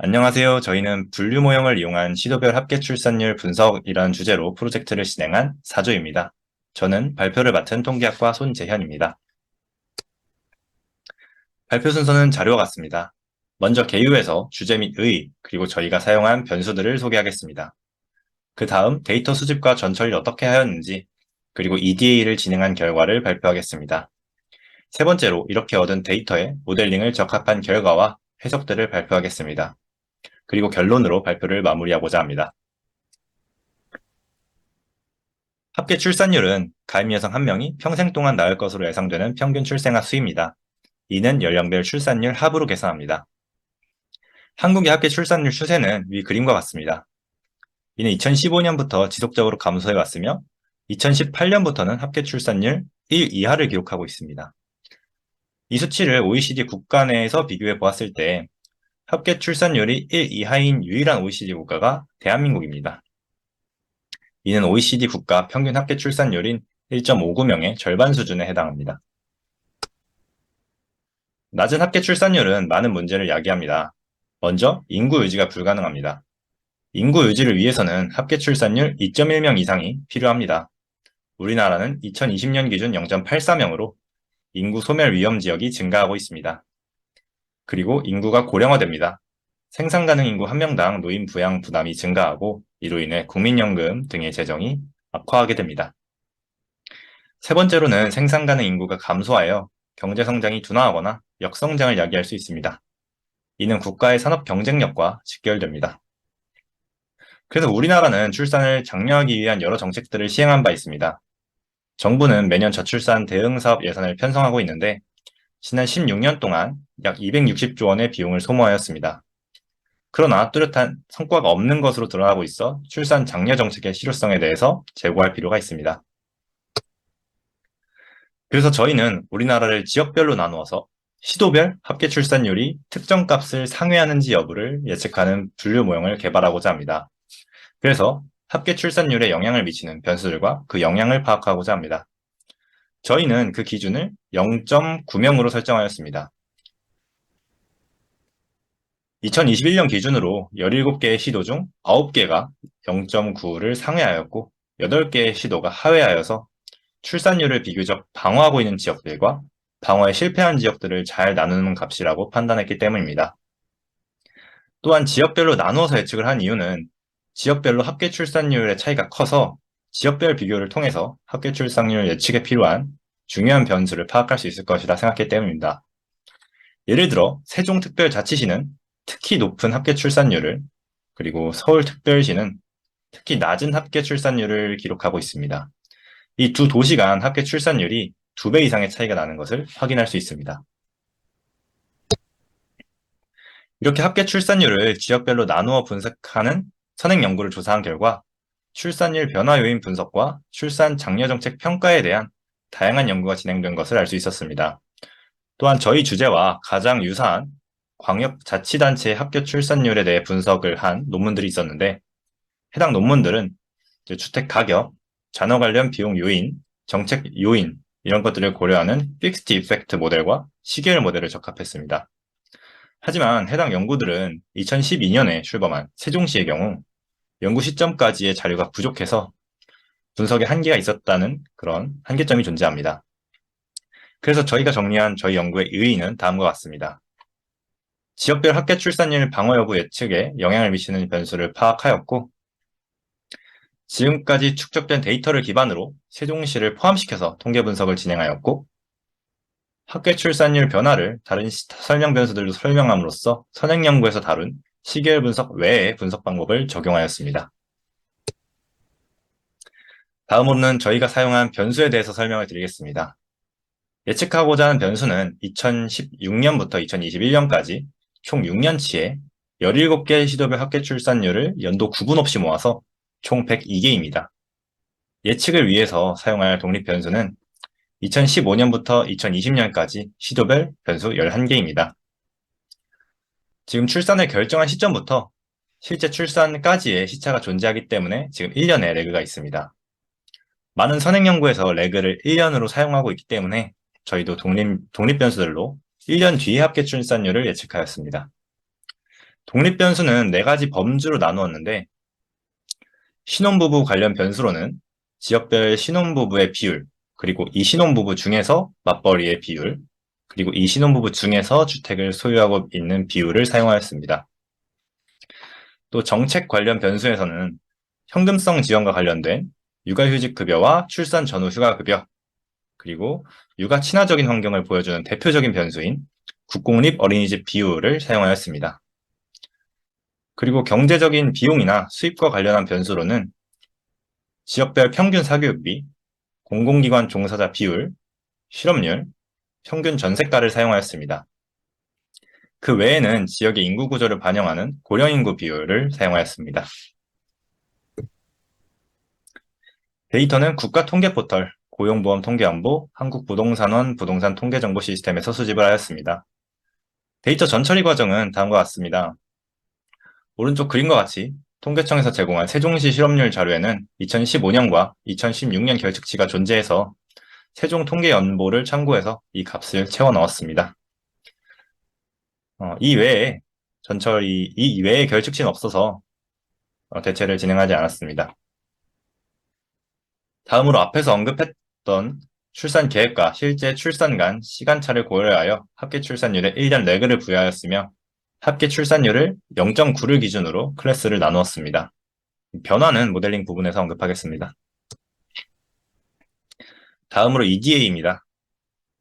안녕하세요. 저희는 분류 모형을 이용한 시도별 합계 출산율 분석이라는 주제로 프로젝트를 진행한 사조입니다. 저는 발표를 맡은 통계학과 손재현입니다. 발표 순서는 자료와 같습니다. 먼저 개요에서 주제 및 의, 그리고 저희가 사용한 변수들을 소개하겠습니다. 그 다음 데이터 수집과 전처리를 어떻게 하였는지, 그리고 EDA를 진행한 결과를 발표하겠습니다. 세 번째로 이렇게 얻은 데이터에 모델링을 적합한 결과와 해석들을 발표하겠습니다. 그리고 결론으로 발표를 마무리하고자 합니다. 합계 출산율은 가임 여성 1명이 평생 동안 낳을 것으로 예상되는 평균 출생아 수입니다. 이는 연령별 출산율 합으로 계산합니다. 한국의 합계 출산율 추세는 위 그림과 같습니다. 이는 2015년부터 지속적으로 감소해 왔으며 2018년부터는 합계 출산율 1 이하를 기록하고 있습니다. 이 수치를 OECD 국가 내에서 비교해 보았을 때 합계 출산율이 1 이하인 유일한 OECD 국가가 대한민국입니다. 이는 OECD 국가 평균 합계 출산율인 1.59명의 절반 수준에 해당합니다. 낮은 합계 출산율은 많은 문제를 야기합니다. 먼저 인구 유지가 불가능합니다. 인구 유지를 위해서는 합계 출산율 2.1명 이상이 필요합니다. 우리나라는 2020년 기준 0.84명으로 인구 소멸 위험 지역이 증가하고 있습니다. 그리고 인구가 고령화됩니다. 생산 가능 인구 1명당 노인 부양 부담이 증가하고 이로 인해 국민연금 등의 재정이 악화하게 됩니다. 세 번째로는 생산 가능 인구가 감소하여 경제 성장이 둔화하거나 역성장을 야기할 수 있습니다. 이는 국가의 산업 경쟁력과 직결됩니다. 그래서 우리나라는 출산을 장려하기 위한 여러 정책들을 시행한 바 있습니다. 정부는 매년 저출산 대응 사업 예산을 편성하고 있는데 지난 16년 동안 약 260조 원의 비용을 소모하였습니다. 그러나 뚜렷한 성과가 없는 것으로 드러나고 있어 출산 장려 정책의 실효성에 대해서 재고할 필요가 있습니다. 그래서 저희는 우리나라를 지역별로 나누어서 시도별 합계 출산율이 특정 값을 상회하는지 여부를 예측하는 분류 모형을 개발하고자 합니다. 그래서 합계 출산율에 영향을 미치는 변수들과 그 영향을 파악하고자 합니다. 저희는 그 기준을 0.9명으로 설정하였습니다. 2021년 기준으로 17개의 시도 중 9개가 0.9를 상회하였고 8개의 시도가 하회하여서 출산율을 비교적 방어하고 있는 지역들과 방어에 실패한 지역들을 잘 나누는 값이라고 판단했기 때문입니다. 또한 지역별로 나누어서 예측을 한 이유는 지역별로 합계 출산율의 차이가 커서 지역별 비교를 통해서 합계 출산율 예측에 필요한 중요한 변수를 파악할 수 있을 것이라 생각했기 때문입니다. 예를 들어 세종특별자치시는 특히 높은 합계 출산율을, 그리고 서울특별시는 특히 낮은 합계 출산율을 기록하고 있습니다. 이 두 도시 간 합계 출산율이 2배 이상의 차이가 나는 것을 확인할 수 있습니다. 이렇게 합계 출산율을 지역별로 나누어 분석하는 선행 연구를 조사한 결과 출산율 변화 요인 분석과 출산 장려 정책 평가에 대한 다양한 연구가 진행된 것을 알 수 있었습니다. 또한 저희 주제와 가장 유사한 광역자치단체의 합계 출산율에 대해 분석을 한 논문들이 있었는데 해당 논문들은 주택 가격, 잔호 관련 비용 요인, 정책 요인 이런 것들을 고려하는 픽스트 이펙트 모델과 시계열 모델을 적합했습니다. 하지만 해당 연구들은 2012년에 출범한 세종시의 경우 연구 시점까지의 자료가 부족해서 분석에 한계가 있었다는 그런 한계점이 존재합니다. 그래서 저희가 정리한 저희 연구의 의의는 다음과 같습니다. 지역별 합계 출산율 방어 여부 예측에 영향을 미치는 변수를 파악하였고 지금까지 축적된 데이터를 기반으로 세종시를 포함시켜서 통계 분석을 진행하였고 합계 출산율 변화를 다른 설명 변수들로 설명함으로써 선행 연구에서 다룬 시계열 분석 외의 분석 방법을 적용하였습니다. 다음으로는 저희가 사용한 변수에 대해서 설명을 드리겠습니다. 예측하고자 하는 변수는 2016년부터 2021년까지 총 6년치에 17개 시도별 합계 출산율을 연도 구분 없이 모아서 총 102개입니다. 예측을 위해서 사용할 독립 변수는 2015년부터 2020년까지 시도별 변수 11개입니다. 지금 출산을 결정한 시점부터 실제 출산까지의 시차가 존재하기 때문에 지금 1년의 레그가 있습니다. 많은 선행 연구에서 레그를 1년으로 사용하고 있기 때문에 저희도 독립 변수들로 1년 뒤의 합계 출산율을 예측하였습니다. 독립변수는 네 가지 범주로 나누었는데 신혼부부 관련 변수로는 지역별 신혼부부의 비율, 그리고 이 신혼부부 중에서 맞벌이의 비율, 그리고 이 신혼부부 중에서 주택을 소유하고 있는 비율을 사용하였습니다. 또 정책 관련 변수에서는 현금성 지원과 관련된 육아휴직급여와 출산 전후 휴가급여, 그리고 육아 친화적인 환경을 보여주는 대표적인 변수인 국공립 어린이집 비율을 사용하였습니다. 그리고 경제적인 비용이나 수입과 관련한 변수로는 지역별 평균 사교육비, 공공기관 종사자 비율, 실업률, 평균 전세가를 사용하였습니다. 그 외에는 지역의 인구 구조를 반영하는 고령인구 비율을 사용하였습니다. 데이터는 국가통계포털, 고용보험통계안보, 한국부동산원 부동산 통계정보 시스템에서 수집을 하였습니다. 데이터 전처리 과정은 다음과 같습니다. 오른쪽 그림과 같이 통계청에서 제공한 세종시 실업률 자료에는 2015년과 2016년 결측치가 존재해서 세종통계연보를 참고해서 이 값을 채워 넣었습니다. 이 외에 결측치는 없어서 대체를 진행하지 않았습니다. 다음으로 앞에서 언급했던 출산 계획과 실제 출산 간 시간차를 고려하여 합계 출산율에 1년 레그를 부여하였으며 합계 출산율을 0.9를 기준으로 클래스를 나누었습니다. 변화는 모델링 부분에서 언급하겠습니다. 다음으로 EDA입니다.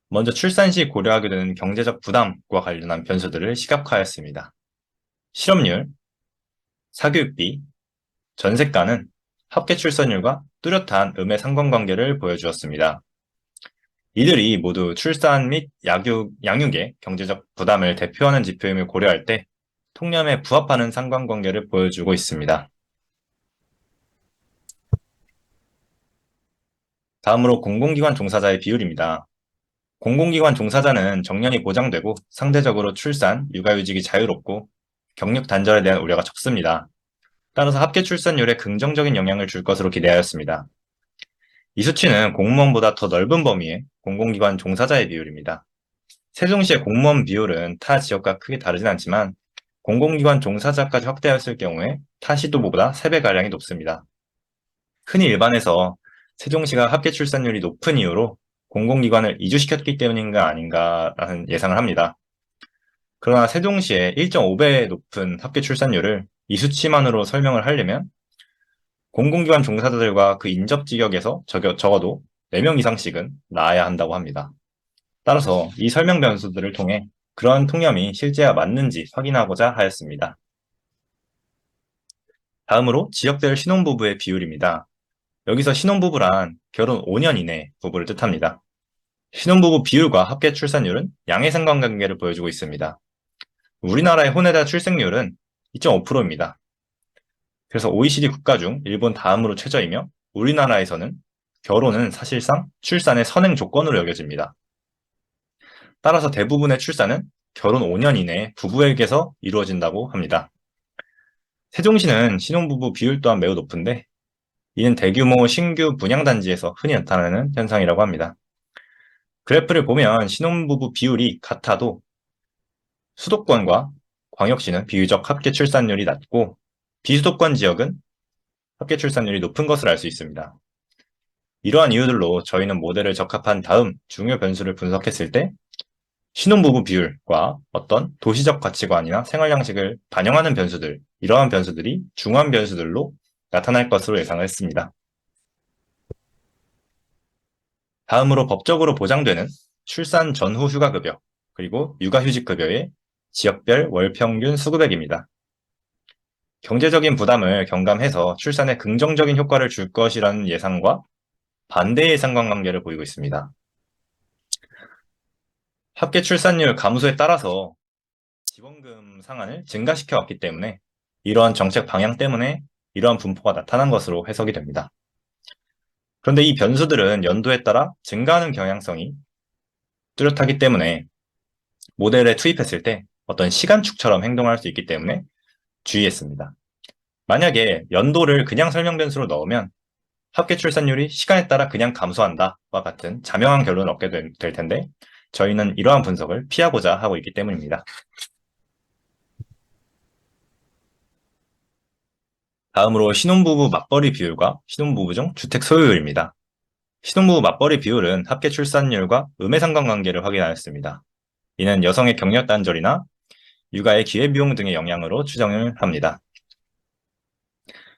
먼저 출산 시 고려하게 되는 경제적 부담과 관련한 변수들을 시각화하였습니다. 실업률, 사교육비, 전세가는 합계 출산율과 뚜렷한 음의 상관관계를 보여주었습니다. 이들이 모두 출산 및 양육의 경제적 부담을 대표하는 지표임을 고려할 때 통념에 부합하는 상관관계를 보여주고 있습니다. 다음으로 공공기관 종사자의 비율입니다. 공공기관 종사자는 정년이 보장되고 상대적으로 출산, 육아휴직이 자유롭고 경력 단절에 대한 우려가 적습니다. 따라서 합계 출산율에 긍정적인 영향을 줄 것으로 기대하였습니다. 이 수치는 공무원보다 더 넓은 범위의 공공기관 종사자의 비율입니다. 세종시의 공무원 비율은 타 지역과 크게 다르진 않지만 공공기관 종사자까지 확대하였을 경우에 타 시도보다 3배가량이 높습니다. 흔히 일반에서 세종시가 합계 출산율이 높은 이유로 공공기관을 이주시켰기 때문인가 아닌가라는 예상을 합니다. 그러나 세종시의 1.5배 높은 합계 출산율을 이 수치만으로 설명을 하려면 공공기관 종사자들과 그 인접 지역에서 적어도 4명 이상씩은 나아야 한다고 합니다. 따라서 이 설명 변수들을 통해 그러한 통념이 실제와 맞는지 확인하고자 하였습니다. 다음으로 지역별 신혼부부의 비율입니다. 여기서 신혼부부란 결혼 5년 이내 부부를 뜻합니다. 신혼부부 비율과 합계 출산율은 양의 상관관계를 보여주고 있습니다. 우리나라의 혼외자 출생률은 2.5%입니다. 그래서 OECD 국가 중 일본 다음으로 최저이며 우리나라에서는 결혼은 사실상 출산의 선행 조건으로 여겨집니다. 따라서 대부분의 출산은 결혼 5년 이내에 부부에게서 이루어진다고 합니다. 세종시는 신혼부부 비율 또한 매우 높은데 이는 대규모 신규 분양단지에서 흔히 나타나는 현상이라고 합니다. 그래프를 보면 신혼부부 비율이 같아도 수도권과 광역시는 비교적 합계 출산율이 낮고 비수도권 지역은 합계 출산율이 높은 것을 알 수 있습니다. 이러한 이유들로 저희는 모델을 적합한 다음 중요 변수를 분석했을 때 신혼부부 비율과 어떤 도시적 가치관이나 생활 양식을 반영하는 변수들, 이러한 변수들이 중요한 변수들로 나타날 것으로 예상을 했습니다. 다음으로 법적으로 보장되는 출산 전후 휴가급여, 그리고 육아휴직급여의 지역별 월평균 수급액입니다. 경제적인 부담을 경감해서 출산에 긍정적인 효과를 줄 것이라는 예상과 반대의 상관관계를 보이고 있습니다. 합계 출산율 감소에 따라서 지원금 상한을 증가시켜 왔기 때문에 이러한 정책 방향 때문에 이러한 분포가 나타난 것으로 해석이 됩니다. 그런데 이 변수들은 연도에 따라 증가하는 경향성이 뚜렷하기 때문에 모델에 투입했을 때 어떤 시간축처럼 행동할 수 있기 때문에 주의했습니다. 만약에 연도를 그냥 설명 변수로 넣으면 합계 출산율이 시간에 따라 그냥 감소한다와 같은 자명한 결론을 얻게 될 텐데 저희는 이러한 분석을 피하고자 하고 있기 때문입니다. 다음으로 신혼부부 맞벌이 비율과 신혼부부 중 주택 소유율입니다. 신혼부부 맞벌이 비율은 합계 출산율과 음의 상관관계를 확인하였습니다. 이는 여성의 경력 단절이나 육아의 기회비용 등의 영향으로 추정을 합니다.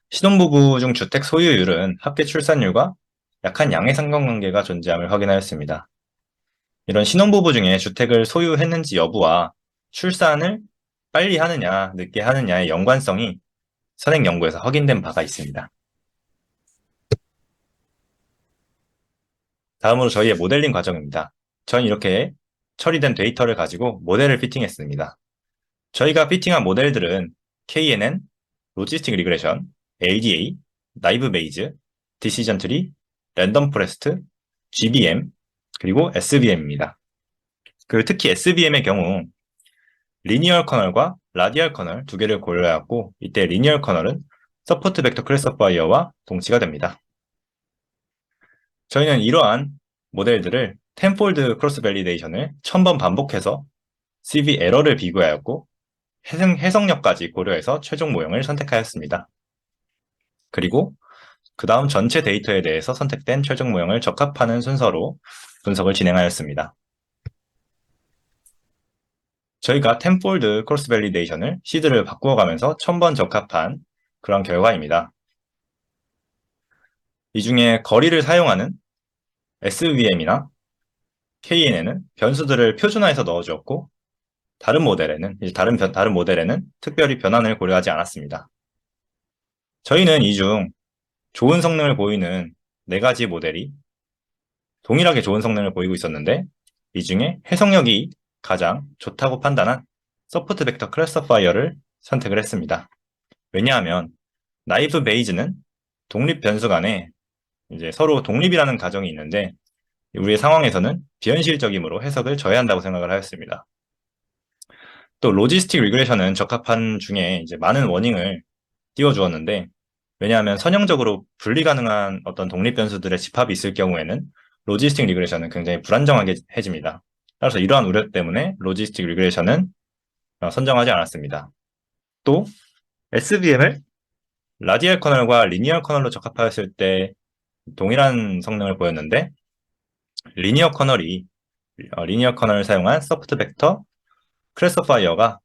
신혼부부 중 주택 소유율은 합계 출산율과 약한 양의 상관관계가 존재함을 확인하였습니다. 이런 신혼부부 중에 주택을 소유했는지 여부와 출산을 빨리 하느냐, 늦게 하느냐의 연관성이 선행 연구에서 확인된 바가 있습니다. 다음으로 저희의 모델링 과정입니다. 저는 이렇게 처리된 데이터를 가지고 모델을 피팅했습니다. 저희가 피팅한 모델들은 KNN, 로지스틱 리그레션, LDA, 나이브 베이즈, 디시전 트리, 랜덤 포레스트, GBM, 그리고 SVM입니다. 특히 SVM의 경우 리니얼 커널과 라디얼 커널 두 개를 고려해왔고, 이때 리니얼 커널은 서포트 벡터 클래시파이어와 동치가 됩니다. 저희는 이러한 모델들을 텐폴드 크로스 밸리데이션을 1000번 반복해서 CV 에러를 비교하였고, 해석력까지 고려해서 최종 모형을 선택하였습니다. 그리고 그 다음 전체 데이터에 대해서 선택된 최종 모형을 적합하는 순서로 분석을 진행하였습니다. 저희가 텐폴드 크로스 밸리데이션을 시드를 바꾸어가면서 1000번 적합한 그런 결과입니다. 이 중에 거리를 사용하는 SVM이나 KNN은 변수들을 표준화해서 넣어주었고, 다른 모델에는 특별히 변환을 고려하지 않았습니다. 저희는 이 중 좋은 성능을 보이는 4가지 모델이 동일하게 좋은 성능을 보이고 있었는데, 이 중에 해석력이 가장 좋다고 판단한 서포트 벡터 클래시파이어를 선택을 했습니다. 왜냐하면 나이브 베이즈는 독립 변수 간에 이제 서로 독립이라는 가정이 있는데, 우리의 상황에서는 비현실적이므로 해석을 저해한다고 생각을 하였습니다. 또 로지스틱 리그레션은 적합한 중에 이제 많은 워닝을 띄워주었는데, 왜냐하면 선형적으로 분리 가능한 어떤 독립 변수들의 집합이 있을 경우에는 로지스틱 리그레션은 굉장히 불안정하게 해집니다. 따라서 이러한 우려 때문에 로지스틱 리그레션은 선정하지 않았습니다. 또 SVM을 라디얼 커널과 리니얼 커널로 적합하였을 때 동일한 성능을 보였는데, 리니어 커널을 사용한 소프트 벡터 클래시파이어가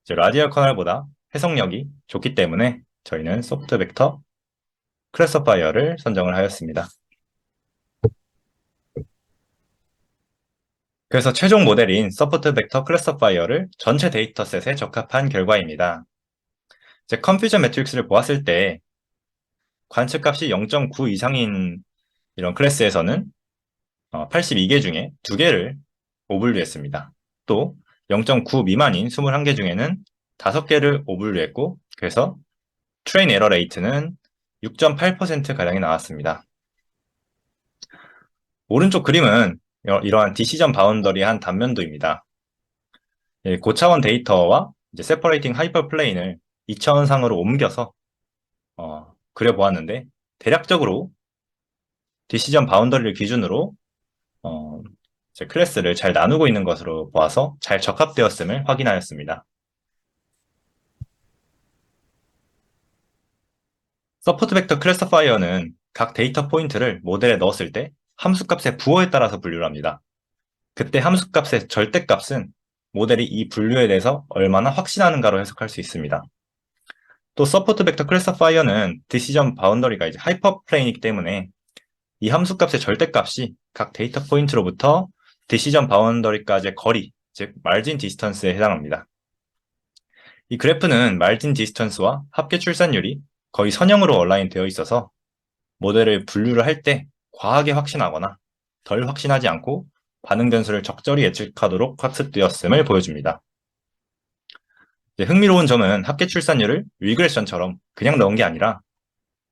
라디얼 커널보다 해석력이 좋기 때문에 저희는 소프트 벡터 클래시파이어를 선정을 하였습니다. 그래서 최종 모델인 서포트 벡터 클래시파이어를 전체 데이터셋에 적합한 결과입니다. 이제 컨퓨전 매트릭스를 보았을 때 관측값이 0.9 이상인 이런 클래스에서는 82개 중에 2개를 오분류했습니다. 또 0.9 미만인 21개 중에는 5개를 오분류했고, 그래서 트레인 에러 레이트는 6.8%가량이 나왔습니다. 오른쪽 그림은 이러한 디시전 바운더리한 단면도입니다. 고차원 데이터와 이제 세퍼레이팅 하이퍼플레인을 2차원상으로 옮겨서 그려보았는데, 대략적으로 디시전 바운더리를 기준으로 클래스를 잘 나누고 있는 것으로 보아서 잘 적합되었음을 확인하였습니다. 서포트 벡터 클래시파이어는 각 데이터 포인트를 모델에 넣었을 때 함수값의 부호에 따라서 분류를 합니다. 그때 함수값의 절대값은 모델이 이 분류에 대해서 얼마나 확신하는가로 해석할 수 있습니다. 또 서포트 벡터 클래시파이어는 디시전 바운더리가 이제 하이퍼플레인이기 때문에 이 함수값의 절대값이 각 데이터 포인트로부터 디시전 바운더리까지의 거리, 즉 말진 디스턴스에 해당합니다. 이 그래프는 말진 디스턴스와 합계 출산율이 거의 선형으로 얼라인 되어 있어서 모델을 분류를 할 때 과하게 확신하거나 덜 확신하지 않고 반응 변수를 적절히 예측하도록 학습되었음을 보여줍니다. 흥미로운 점은 합계 출산율을 리그레션처럼 그냥 넣은 게 아니라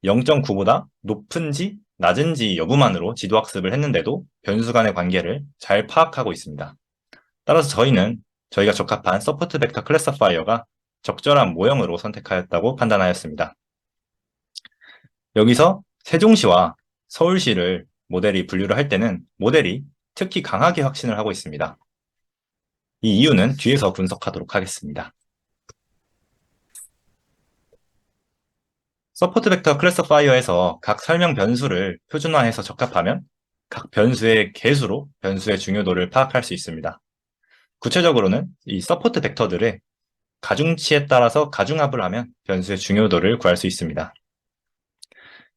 0.9보다 높은지 낮은지 여부만으로 지도학습을 했는데도 변수 간의 관계를 잘 파악하고 있습니다. 따라서 저희가 적합한 서포트 벡터 클래시파이어가 적절한 모형으로 선택하였다고 판단하였습니다. 여기서 세종시와 서울시를 모델이 분류를 할 때는 모델이 특히 강하게 확신을 하고 있습니다. 이 이유는 뒤에서 분석하도록 하겠습니다. 서포트 벡터 클래스파이어에서 각 설명 변수를 표준화해서 적합하면 각 변수의 개수로 변수의 중요도를 파악할 수 있습니다. 구체적으로는 이 서포트 벡터들의 가중치에 따라서 가중합을 하면 변수의 중요도를 구할 수 있습니다.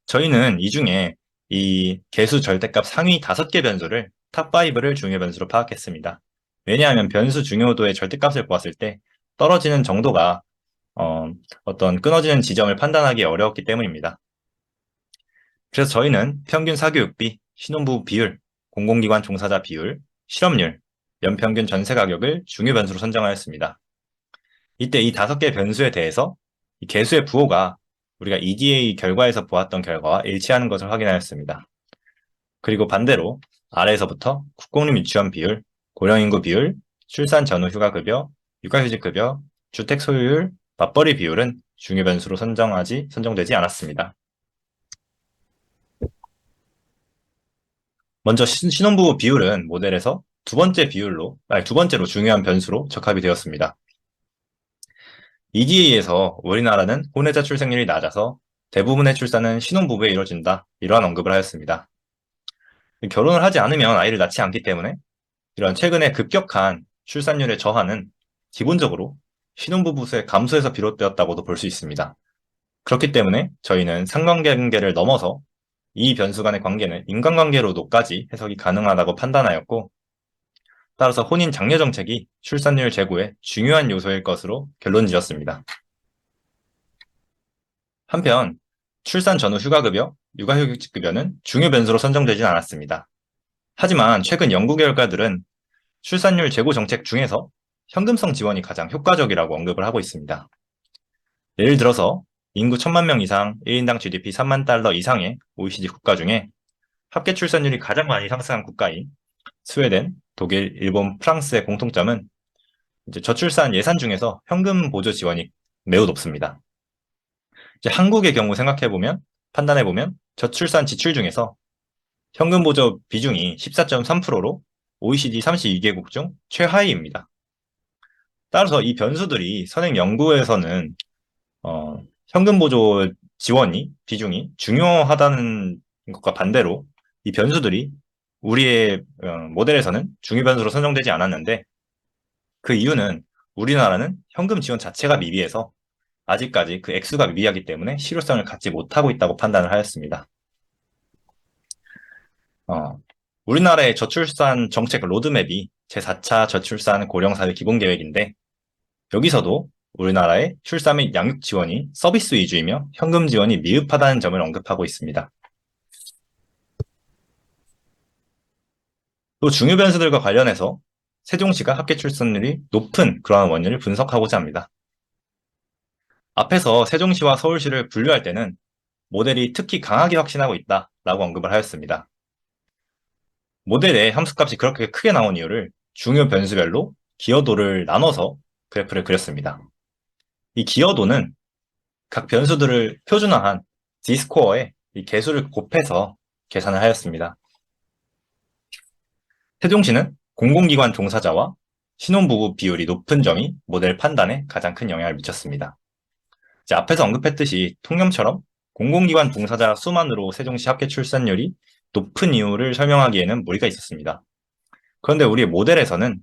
저희는 이 중에 이 개수 절대값 상위 5개 변수를 탑5를 중요 변수로 파악했습니다. 왜냐하면 변수 중요도의 절대값을 보았을 때 떨어지는 정도가 어떤 끊어지는 지점을 판단하기 어려웠기 때문입니다. 그래서 저희는 평균 사교육비, 신혼부부 비율, 공공기관 종사자 비율, 실업률, 연평균 전세 가격을 중요 변수로 선정하였습니다. 이때 이 5개 변수에 대해서 이 개수의 부호가 우리가 EDA 결과에서 보았던 결과와 일치하는 것을 확인하였습니다. 그리고 반대로 아래에서부터 국공립 유치원 비율, 고령인구 비율, 출산 전후 휴가급여, 육아휴직급여, 주택 소유율, 맞벌이 비율은 중요 변수로 선정되지 않았습니다. 먼저 신혼부부 비율은 모델에서 두 번째로 중요한 변수로 적합이 되었습니다. EDA에서 우리나라는 혼외자 출생률이 낮아서 대부분의 출산은 신혼부부에 이루어진다. 이러한 언급을 하였습니다. 결혼을 하지 않으면 아이를 낳지 않기 때문에 이런 최근의 급격한 출산율의 저하는 기본적으로 신혼부부 수의 감소에서 비롯되었다고도 볼 수 있습니다. 그렇기 때문에 저희는 상관관계를 넘어서 이 변수 간의 관계는 인간관계로도까지 해석이 가능하다고 판단하였고, 따라서 혼인 장려 정책이 출산율 제고의 중요한 요소일 것으로 결론 지었습니다. 한편 출산 전후 휴가급여, 육아휴직급여는 중요 변수로 선정되진 않았습니다. 하지만 최근 연구 결과들은 출산율 제고 정책 중에서 현금성 지원이 가장 효과적이라고 언급을 하고 있습니다. 예를 들어서 인구 1000만 명 이상, 1인당 GDP 3만 달러 이상의 OECD 국가 중에 합계 출산율이 가장 많이 상승한 국가인 스웨덴, 독일, 일본, 프랑스의 공통점은 이제 저출산 예산 중에서 현금 보조 지원이 매우 높습니다. 이제 한국의 경우 판단해보면 저출산 지출 중에서 현금 보조 비중이 14.3%로 OECD 32개국 중 최하위입니다. 따라서 이 변수들이 선행 연구에서는 현금 보조 비중이 중요하다는 것과 반대로 이 변수들이 우리의 모델에서는 중요 변수로 선정되지 않았는데, 그 이유는 우리나라는 현금 지원 자체가 미비해서 아직까지 그 액수가 미비하기 때문에 실효성을 갖지 못하고 있다고 판단을 하였습니다. 우리나라의 저출산 정책 로드맵이 제4차 저출산 고령사회 기본계획인데, 여기서도 우리나라의 출산 및 양육 지원이 서비스 위주이며 현금 지원이 미흡하다는 점을 언급하고 있습니다. 또 중요 변수들과 관련해서 세종시가 합계 출산율이 높은 그러한 원인을 분석하고자 합니다. 앞에서 세종시와 서울시를 분류할 때는 모델이 특히 강하게 확신하고 있다라고 언급을 하였습니다. 모델에 함수값이 그렇게 크게 나온 이유를 중요 변수별로 기여도를 나눠서 그래프를 그렸습니다. 이 기여도는 각 변수들을 표준화한 D스코어에 이 개수를 곱해서 계산을 하였습니다. 세종시는 공공기관 종사자와 신혼부부 비율이 높은 점이 모델 판단에 가장 큰 영향을 미쳤습니다. 이제 앞에서 언급했듯이 통념처럼 공공기관 종사자 수만으로 세종시 합계 출산율이 높은 이유를 설명하기에는 무리가 있었습니다. 그런데 우리 모델에서는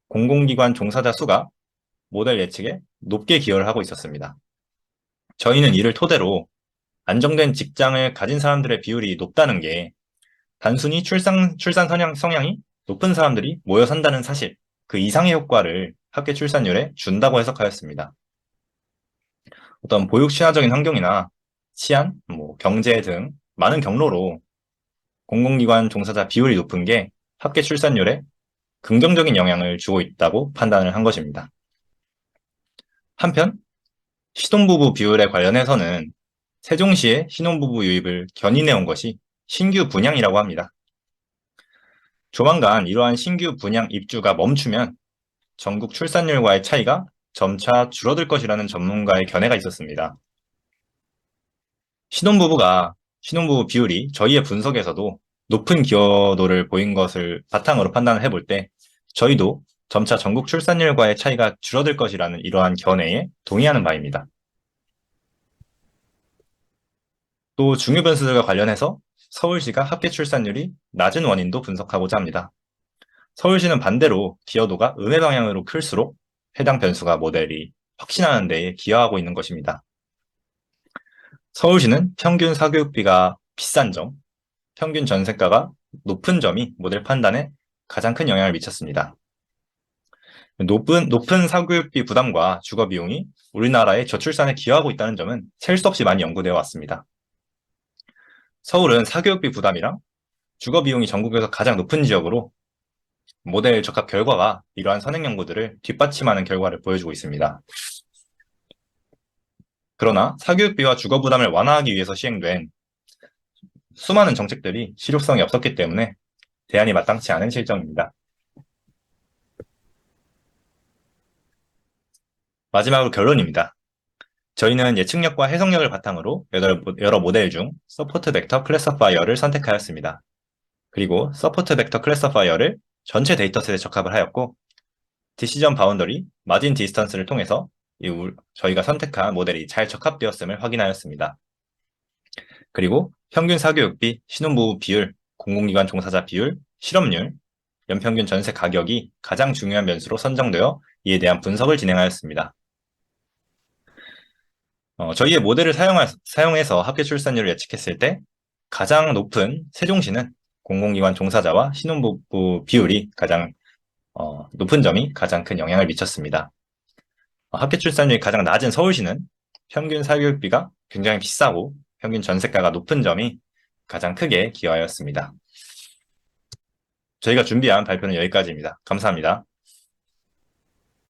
공공기관 종사자 수가 모델 예측에 높게 기여를 하고 있었습니다. 저희는 이를 토대로 안정된 직장을 가진 사람들의 비율이 높다는 게 단순히 출산 성향이 높은 사람들이 모여 산다는 사실, 그 이상의 효과를 합계 출산율에 준다고 해석하였습니다. 어떤 보육 신화적인 환경이나 치안, 경제 등 많은 경로로 공공기관 종사자 비율이 높은 게 합계 출산율에 긍정적인 영향을 주고 있다고 판단을 한 것입니다. 한편 신혼부부 비율에 관련해서는 세종시의 신혼부부 유입을 견인해 온 것이 신규 분양이라고 합니다. 조만간 이러한 신규 분양 입주가 멈추면 전국 출산율과의 차이가 점차 줄어들 것이라는 전문가의 견해가 있었습니다. 신혼부부 비율이 저희의 분석에서도 높은 기여도를 보인 것을 바탕으로 판단을 해볼 때 저희도 점차 전국 출산율과의 차이가 줄어들 것이라는 이러한 견해에 동의하는 바입니다. 또 중요 변수들과 관련해서 서울시가 합계 출산율이 낮은 원인도 분석하고자 합니다. 서울시는 반대로 기여도가 음의 방향으로 클수록 해당 변수가 모델이 확신하는 데에 기여하고 있는 것입니다. 서울시는 평균 사교육비가 비싼 점, 평균 전세가가 높은 점이 모델 판단에 가장 큰 영향을 미쳤습니다. 높은 사교육비 부담과 주거 비용이 우리나라의 저출산에 기여하고 있다는 점은 셀 수 없이 많이 연구되어 왔습니다. 서울은 사교육비 부담이랑 주거 비용이 전국에서 가장 높은 지역으로 모델 적합 결과가 이러한 선행 연구들을 뒷받침하는 결과를 보여주고 있습니다. 그러나 사교육비와 주거 부담을 완화하기 위해서 시행된 수많은 정책들이 실효성이 없었기 때문에 대안이 마땅치 않은 실정입니다. 마지막으로 결론입니다. 저희는 예측력과 해석력을 바탕으로 여러 모델 중 서포트 벡터 클래시파이어를 선택하였습니다. 그리고 서포트 벡터 클래시파이어를 전체 데이터셋에 적합을 하였고 디시전 바운더리, 마진 디스턴스를 통해서 저희가 선택한 모델이 잘 적합되었음을 확인하였습니다. 그리고 평균 사교육비, 신혼부부 비율, 공공기관 종사자 비율, 실업률, 연평균 전세 가격이 가장 중요한 변수로 선정되어 이에 대한 분석을 진행하였습니다. 저희의 모델을 사용해서 합계 출산율을 예측했을 때 가장 높은 세종시는 공공기관 종사자와 신혼부부 비율이 가장 높은 점이 가장 큰 영향을 미쳤습니다. 합계 출산율이 가장 낮은 서울시는 평균 사교육비가 굉장히 비싸고 평균 전세가가 높은 점이 가장 크게 기여하였습니다. 저희가 준비한 발표는 여기까지입니다. 감사합니다.